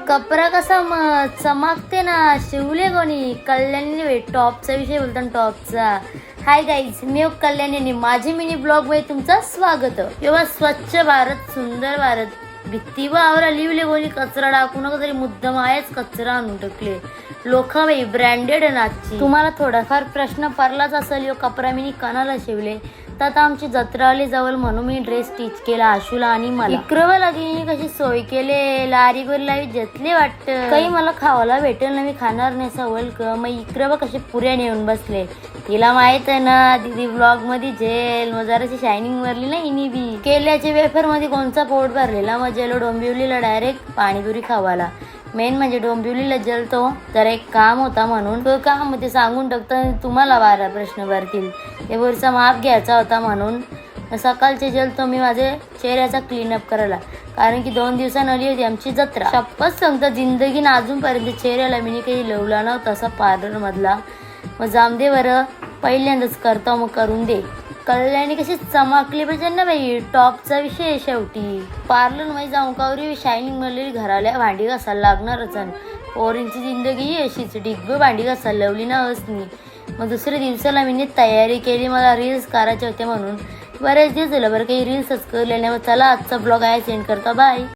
कपरा कसा चमकते ना, शिवले कोणी कल्याणी. टॉपचा विषय बोलताना टॉपचा. हाय गाईज, मी कल्याणी. माझे मिनी ब्लॉग मध्ये तुमचं स्वागत. एवढा स्वच्छ भारत, सुंदर भारत, भित्तीवर आवरा लिवले कोणी कचरा टाकू नका, तरी मुद्दाम आहेच कचरा आणून टाकले लोक. बाई ब्रँडेड नाची. तुम्हाला थोडाफार प्रश्न पडलाच असेल, यो कपरा मी कणाला शिवले. तर आता आमची जत्रा आली जवळ म्हणून मी ड्रेस स्टिच केला आशूला आणि मला. इकडं लगी कशी सोय केले, लारी लावी घेतले वाटतं. काही मला खावायला भेटेल ना, मी खाणार नाही सवल क. मग इकडं कसे पुऱ्या नेऊन बसले. तिला माहित आहे ना दीदी ब्लॉग मध्ये जेल मग जराशी शायनिंग मारली ना हिनी बी. केल्याच्या वेफर मध्ये कोणचा पोट भरलेला, मग जेलो डोंबिवलीला डायरेक्ट पाणीपुरी खावाला. मेन म्हणजे डोंबिवलीला जलतो तर एक काम होता म्हणून तो काम ते सांगून टाकतं. तुम्हाला 12 प्रश्न भरतील, ते वरचा माप घ्यायचा होता म्हणून सकाळचे जलतो मी माझे चेहऱ्याचा क्लीनअप करायला. कारण की 2 दिवसांनी आली होती आमची जत्रा. शपथ सांगता जिंदगीनं अजूनपर्यंत चेहऱ्याला मी काही लवला नव्हता तसा पार्लर मधला. मग जामदे बरं, पहिल्यांदाच करतो मग करून दे. कल्याणी कशी चमकली पाहिजे ना बाई, टॉपचा विषय शेवटी. पार्लर मध्ये जाऊन कावरी शायनिंग मारलेली घराला भांडी घासायला लागणारच. पोरींची जिंदगी अशीच, डिग्ग भांडी घासायला लावली ना असनी. मग दुसऱ्या दिवसाला मी तयारी केली, मला रील्स करायचे होते म्हणून. बरेच दिवस झालं बरं काही रील्सच केले नाही. चला आजचा ब्लॉग आहे सेंड करतो, बाय.